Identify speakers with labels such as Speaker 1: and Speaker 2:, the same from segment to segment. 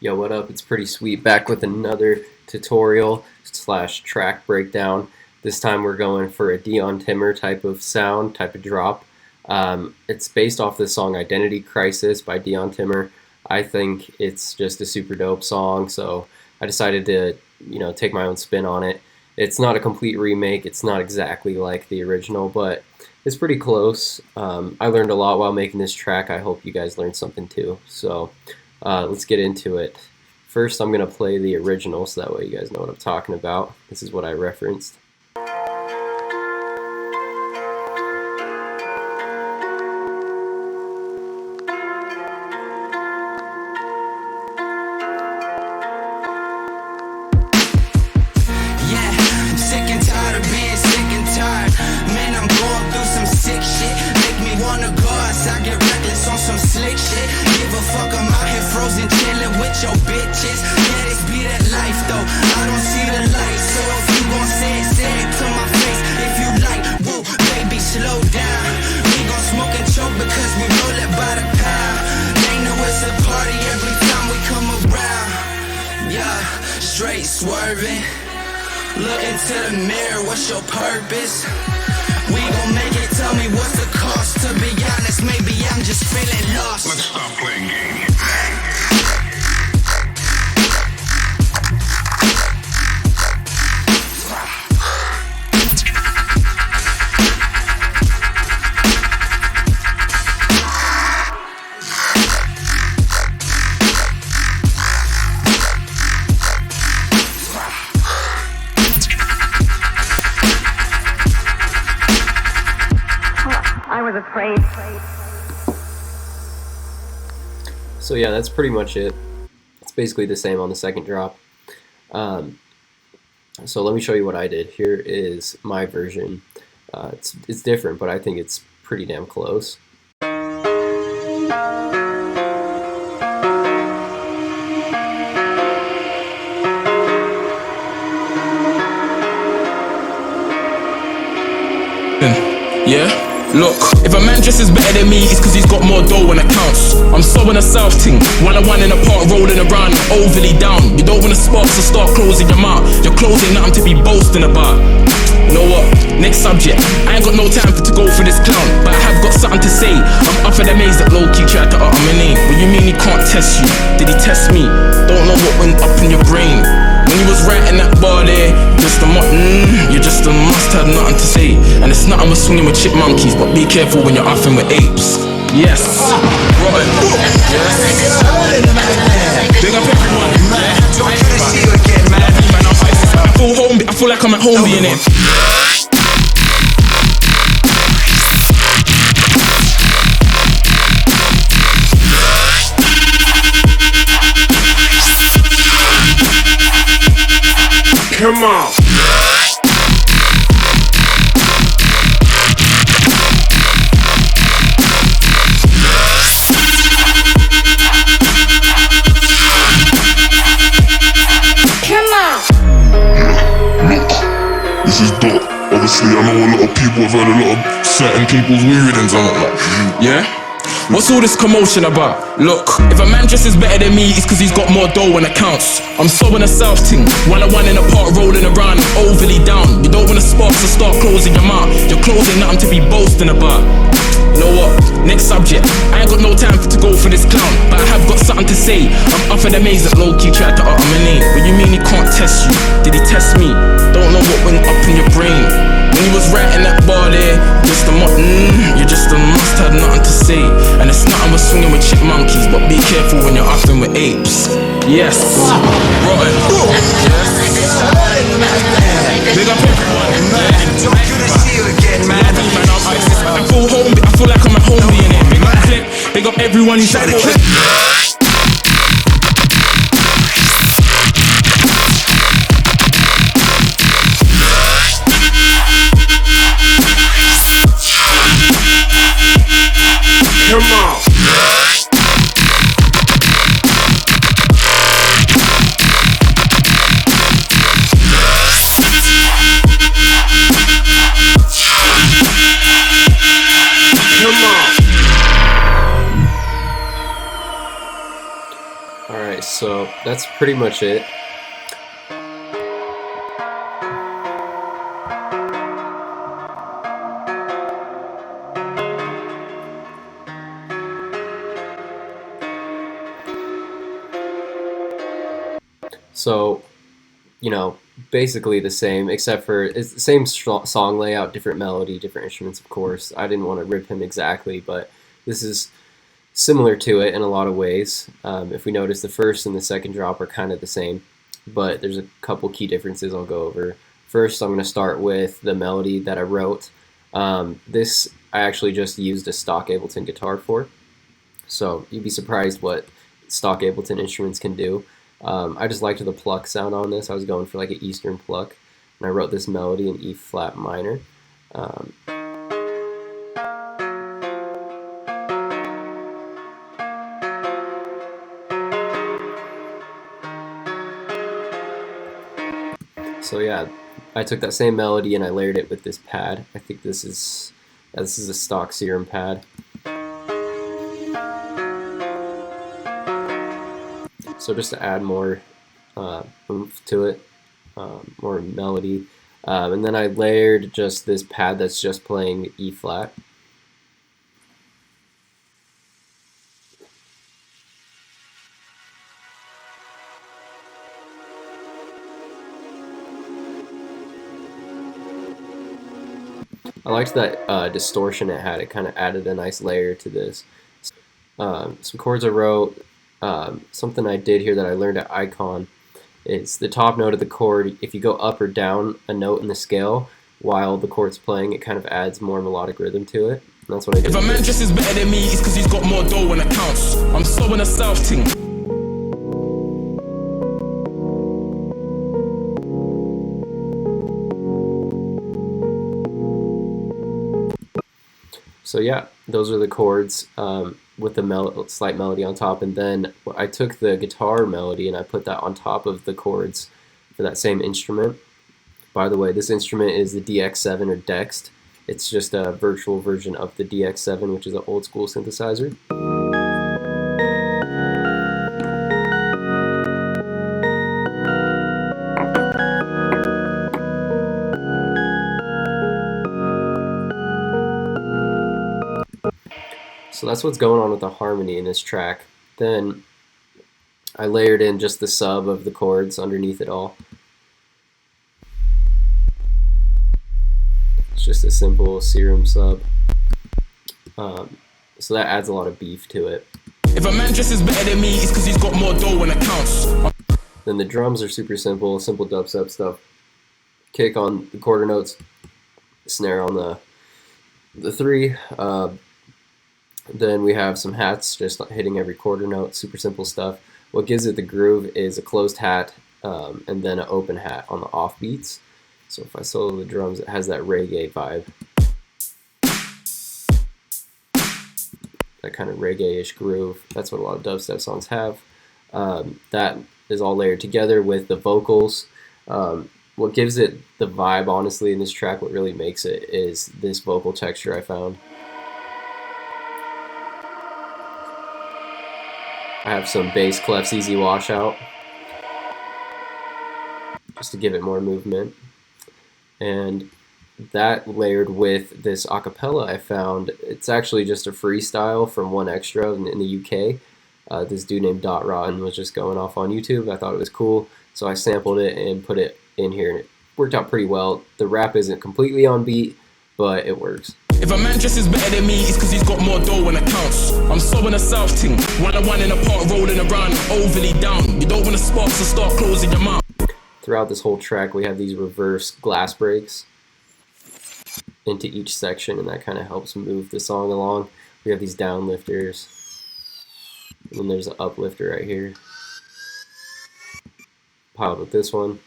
Speaker 1: Yo, what up? It's Pretty Sweet back with another tutorial slash track breakdown. This time we're going for a Dion Timmer type of sound, type of drop. It's based off the song Identity Crisis by Dion Timmer. I think it's just a super dope song, so I decided to, take my own spin on it. It's not a complete remake. It's not exactly like the original, but it's pretty close. I learned a lot while making this track. I hope you guys learned something too. So let's get into it. First, I'm going to play the original so that way you guys know what I'm talking about. This is what I referenced.
Speaker 2: Straight swerving, look into the mirror, what's your purpose? We gon' make it, tell me what's the cost? To be honest, maybe I'm just feeling lost. Let's stop playing games.
Speaker 3: Afraid.
Speaker 1: So yeah, that's pretty much it. It's basically the same on the second drop. So let me show you what I did. Here is my version. It's different, but I think it's pretty damn close.
Speaker 4: Yeah? Look, if a man dresses better than me, it's cause he's got more dough when it counts. I'm sewing a south ting, one on one in a park rolling around, overly down. You don't wanna spark, so start closing your mouth. Your clothes ain't nothing to be boasting about. You know what? Next subject. I ain't got no time to go for this clown, but I have got something to say. I'm up for the maze that low-key tried to utter my name. What you mean he can't test you? Did he test me? Don't know what went up in your brain. When you was writing that bar there, you're just a must, had nothing to say. And it's nothing with swinging with chipmunkies, but be careful when you're offing with apes. Yes, rotten. Yes. Big up everyone. So good to see you again, man. I feel like I'm at home being it.
Speaker 2: Come on.
Speaker 5: This is dope. Obviously, I know a lot of people have heard a lot of certain people's weirdings and whatnot.
Speaker 4: Yeah? What's all this commotion about? Look, if a man dresses better than me, it's cause he's got more dough when it counts. I'm sewing a south ting, one on one in a park rolling around, overly down. You don't wanna spark, so start closing your mouth. Your clothes ain't nothing to be boasting about. You know what? Next subject. I ain't got no time to go for this clown, but I have got something to say. I'm up for the maze that low-key tried to utter my name. What you mean he can't test you? Did he test me? Don't know what went up in your brain. When you was writing that bar there, you're just a must, had nothing to say. And it's nothing with swinging with chipmunkies, but be careful when you're offing with apes. Yes, rotten. Yes. Big up everyone.
Speaker 2: So good to see you again, man.
Speaker 4: I feel like I'm at home being it. Big up Clip, big up everyone inside the clip.
Speaker 2: Come on.
Speaker 1: Alright, so that's pretty much it. So, you know, basically the same, except for it's the same song layout, different melody, different instruments, of course. I didn't want to rip him exactly, but this is similar to it in a lot of ways. If we notice, the first and the second drop are kind of the same, but there's a couple key differences I'll go over. First, I'm going to start with the melody that I wrote. This I actually just used a stock Ableton guitar for, so you'd be surprised what stock Ableton instruments can do. I just liked the pluck sound on this. I was going for like an Eastern pluck, and I wrote this melody in E flat minor. So yeah, I took that same melody and I layered it with this pad. I think this is a stock Serum pad. So just to add more oomph to it, more melody. And then I layered just this pad that's just playing E flat. I liked that distortion it had. It kind of added a nice layer to this. Some chords I wrote. Something I did here that I learned at Icon is the top note of the chord. If you go up or down a note in the scale while the chord's playing, it kind of adds more melodic rhythm to it. And that's what I did.
Speaker 4: If a man dresses better than me, it's because he's got more dough when it counts. I'm so in a South thing.
Speaker 1: So yeah, those are the chords with the slight melody on top, and then I took the guitar melody and I put that on top of the chords for that same instrument. By the way, this instrument is the DX7 or Dext. It's just a virtual version of the DX7, which is an old school synthesizer. So that's what's going on with the harmony in this track. Then I layered in just the sub of the chords underneath it all. It's just a simple Serum sub. So that adds a lot of beef to it.
Speaker 4: If a man dresses better than me, it's because he's got more dough when it counts.
Speaker 1: Then the drums are super simple dubstep stuff. Kick on the quarter notes, snare on the 3. Then we have some hats just hitting every quarter note, super simple stuff. What gives it the groove is a closed hat and then an open hat on the off beats. So if I solo the drums, it has that reggae vibe. That kind of reggae-ish groove. That's what a lot of dubstep songs have. That is all layered together with the vocals. What gives it the vibe, honestly, in this track, what really makes it is this vocal texture I found. I have some bass clefs, easy washout, just to give it more movement. And that layered with this acapella I found, it's actually just a freestyle from One Extra in the UK. This dude named Dot Rotten was just going off on YouTube. I thought it was cool, so I sampled it and put it in here, and it worked out pretty well. The rap isn't completely on beat, but it works.
Speaker 4: If a man dresses better than me, it's because he's got more dough when it counts. I'm so in a South thing. One in a park rolling around, overly down. You don't want to spark, so start closing your mouth.
Speaker 1: Throughout this whole track, we have these reverse glass breaks into each section, and that kind of helps move the song along. We have these downlifters, and then there's an uplifter right here, piled with this one.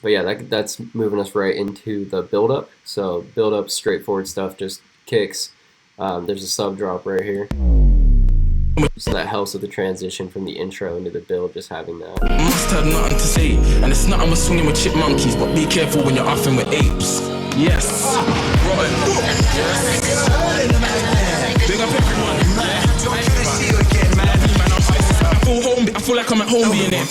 Speaker 1: But yeah, that's moving us right into the build-up. So build-up, straightforward stuff, just kicks. There's a sub drop right here. So that helps with the transition from the intro into the build, just having that.
Speaker 4: Must have nothing to say, and it's nothing with swinging with chipmunkies, but be careful when you're offing with apes. Yes. Right. Yes. Big up everyone. feel like I'm at home being here.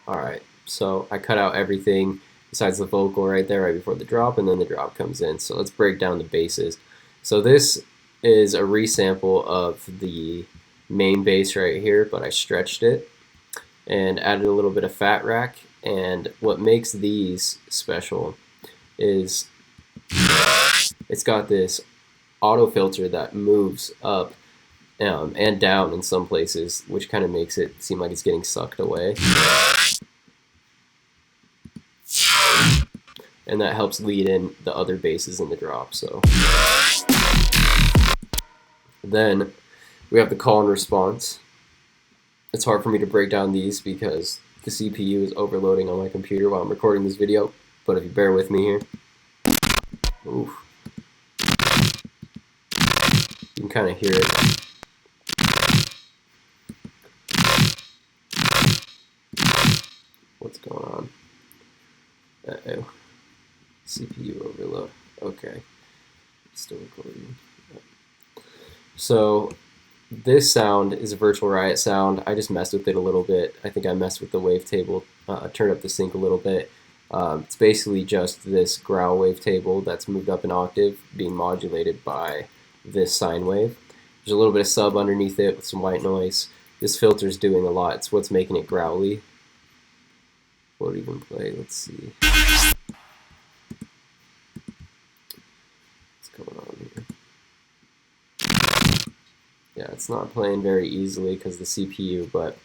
Speaker 1: Alright, so I cut out everything besides the vocal right there, right before the drop, and then the drop comes in. So let's break down the basses. So this is a resample of the main bass right here, but I stretched it and added a little bit of fat rack. And what makes these special is it's got this auto filter that moves up and down in some places, which kind of makes it seem like it's getting sucked away. And that helps lead in the other basses in the drop. So then we have the call and response. It's hard for me to break down these because the CPU is overloading on my computer while I'm recording this video, but if you bear with me here, oof, you can kind of hear it. What's going on? Uh-oh. CPU overload. Okay. Still recording. So this sound is a virtual Riot sound. I just messed with it a little bit. I think I messed with the wavetable, turned up the sync a little bit. It's basically just this growl wavetable that's moved up an octave being modulated by this sine wave. There's a little bit of sub underneath it with some white noise. This filter's doing a lot. It's what's making it growly. Will it even play? Let's see. What's going on here? Yeah, it's not playing very easily because of the CPU, but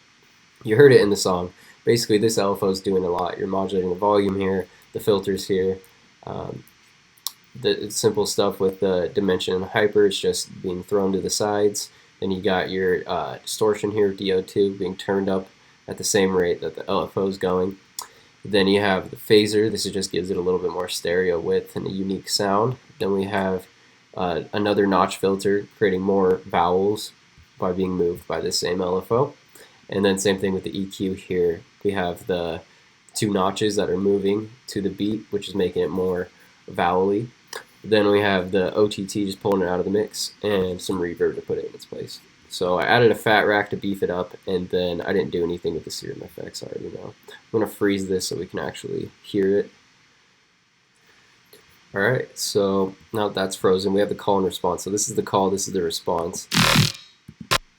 Speaker 1: you heard it in the song. Basically, this LFO is doing a lot. You're modulating the volume here, the filters here. The simple stuff with the dimension and hyper is just being thrown to the sides. Then you got your distortion here, DO2, being turned up at the same rate that the LFO is going. Then you have the phaser. This just gives it a little bit more stereo width and a unique sound. Then we have another notch filter, creating more vowels by being moved by the same LFO. And then same thing with the EQ here. We have the two notches that are moving to the beat, which is making it more vowel-y. Then we have the OTT just pulling it out of the mix and some reverb to put it in its place. So I added a fat rack to beef it up, and then I didn't do anything with the serum effects, I already know. I'm going to freeze this so we can actually hear it. Alright, so now that's frozen, we have the call and response. So this is the call, this is the response.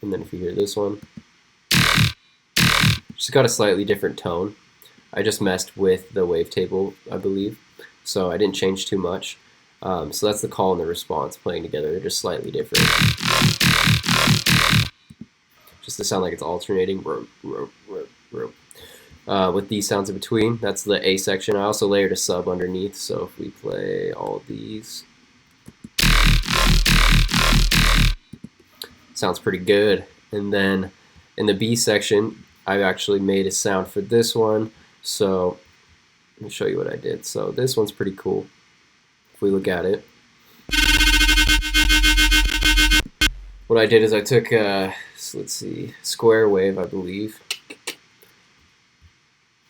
Speaker 1: And then if you hear this one, just got a slightly different tone. I just messed with the wavetable, I believe, so I didn't change too much. So that's the call and the response playing together. They're just slightly different. Just to sound like it's alternating. With these sounds in between, that's the A section. I also layered a sub underneath, so if we play all of these, sounds pretty good. And then in the B section, I've actually made a sound for this one. So let me show you what I did. So this one's pretty cool. If we look at it, what I did is I took, let's see, square wave, I believe.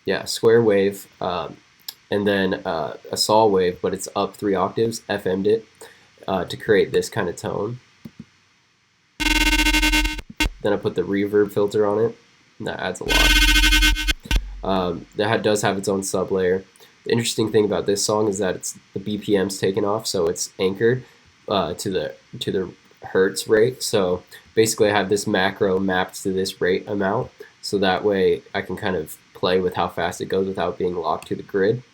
Speaker 1: Yeah, square wave, and then a saw wave, but it's up 3 octaves, FM'd it to create this kind of tone. Then I put the reverb filter on it, and that adds a lot. That does have its own sub layer. The interesting thing about this song is that it's the BPM's taken off, so it's anchored to the hertz rate. So basically, I have this macro mapped to this rate amount, so that way I can kind of play with how fast it goes without being locked to the grid.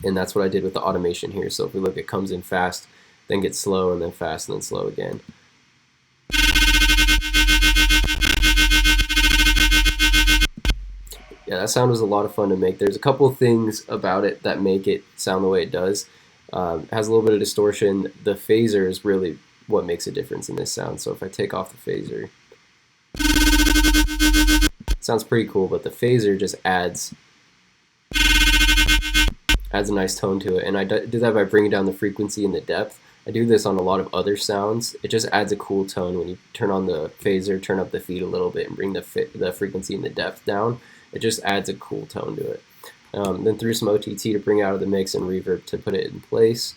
Speaker 1: And that's what I did with the automation here. So if we look, it comes in fast, then gets slow, and then fast, and then slow again. Yeah, that sound was a lot of fun to make. There's a couple of things about it that make it sound the way it does. It has a little bit of distortion. The phaser is really what makes a difference in this sound. So if I take off the phaser, it sounds pretty cool, but the phaser just adds a nice tone to it. And I did that by bringing down the frequency and the depth. I do this on a lot of other sounds. It just adds a cool tone when you turn on the phaser, turn up the feed a little bit, and bring the frequency and the depth down. It just adds a cool tone to it. Then threw some OTT to bring it out of the mix and reverb to put it in place.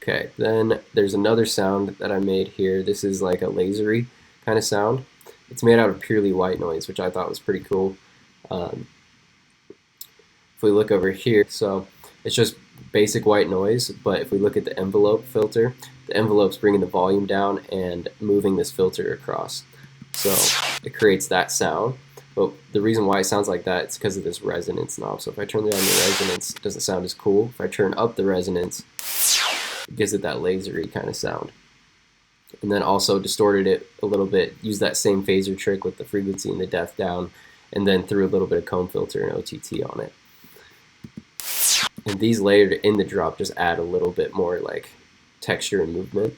Speaker 1: Okay, then there's another sound that I made here. This is like a lasery kind of sound. It's made out of purely white noise, which I thought was pretty cool. If we look over here, so it's just basic white noise, but if we look at the envelope filter, the envelope's bringing the volume down and moving this filter across. So it creates that sound. But the reason why it sounds like that is because of this resonance knob. So if I turn down the resonance, it doesn't sound as cool. If I turn up the resonance, it gives it that lasery kind of sound. And then also distorted it a little bit, used that same phaser trick with the frequency and the depth down, and then threw a little bit of comb filter and OTT on it. And these layered in the drop just add a little bit more like texture and movement.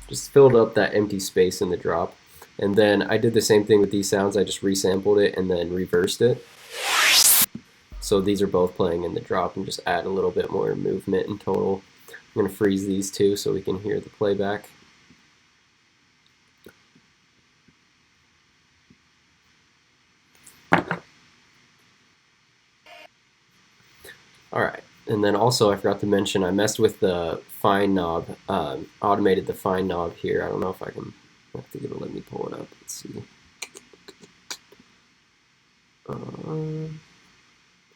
Speaker 1: Just filled up that empty space in the drop. And then I did the same thing with these sounds. I just resampled it and then reversed it. So these are both playing in the drop and just add a little bit more movement in total. I'm going to freeze these two so we can hear the playback. Alright, and then also I forgot to mention I messed with the fine knob, automated the fine knob here. I don't know if I can, I have to get it, let me pull it up. Let's see.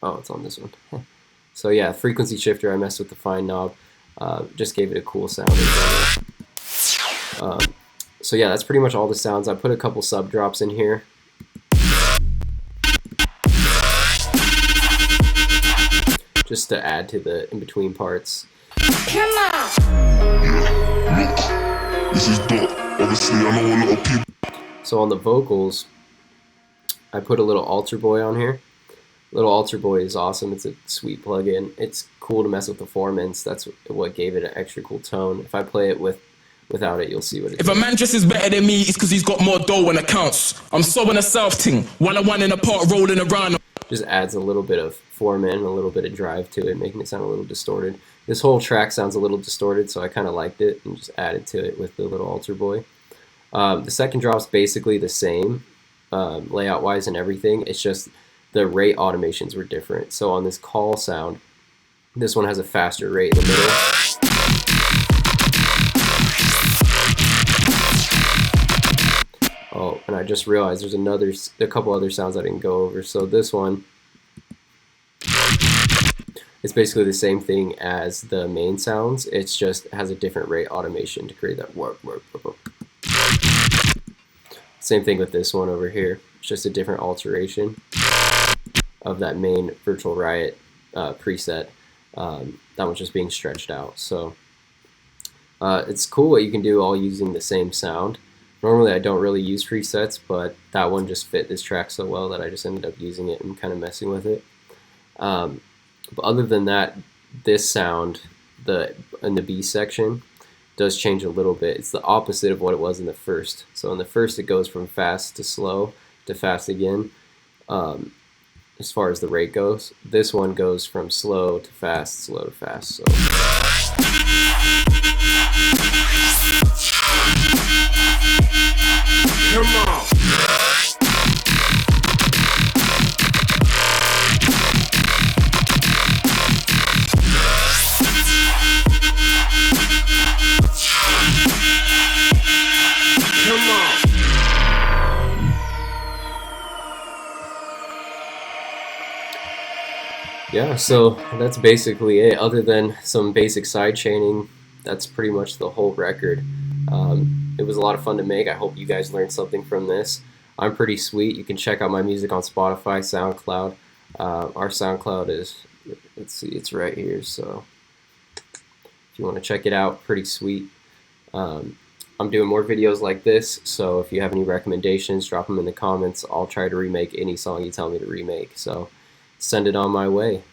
Speaker 1: Oh, it's on this one. So yeah, frequency shifter, I messed with the fine knob, just gave it a cool sound. So yeah, that's pretty much all the sounds. I put a couple sub drops in here. Just to add to the in-between parts.
Speaker 2: Come on!
Speaker 5: Look, this is dope. Obviously, I know a lot of people.
Speaker 1: So on the vocals, I put a little altar boy on here. Little altar boy is awesome. It's a sweet plugin. It's cool to mess with the formants. That's what gave it an extra cool tone. If I play it without it, you'll see what it is.
Speaker 4: If a man dresses better than me, it's because he's got more dough when it counts. I'm so in a self thing, one in a part rolling around.
Speaker 1: Just adds a little bit of formant and a little bit of drive to it, making it sound a little distorted. This whole track sounds a little distorted, so I kind of liked it and just added to it with the little altar boy. The second drop's basically the same, layout-wise and everything. It's just the rate automations were different. So on this call sound, this one has a faster rate in the middle. Oh, and I just realized there's a couple other sounds I didn't go over. So this one, it's basically the same thing as the main sounds. It's just has a different rate automation to create that warp. Same thing with this one over here. It's just a different alteration of that main Virtual Riot preset. That one's just being stretched out. So it's cool what you can do all using the same sound. Normally I don't really use presets, but that one just fit this track so well that I just ended up using it and kind of messing with it. But other than that, this sound in the B section does change a little bit. It's the opposite of what it was in the first. So in the first it goes from fast to slow to fast again as far as the rate goes. This one goes from slow to fast, slow to fast. So.
Speaker 2: Come on! Come on!
Speaker 1: Yeah, so that's basically it. Other than some basic side chaining, that's pretty much the whole record. It was a lot of fun to make. I hope you guys learned something from this. I'm pretty sweet. You can check out my music on Spotify, SoundCloud. Our SoundCloud is, let's see, it's right here. So if you want to check it out, pretty sweet. I'm doing more videos like this, so if you have any recommendations, drop them in the comments. I'll try to remake any song you tell me to remake. So send it on my way.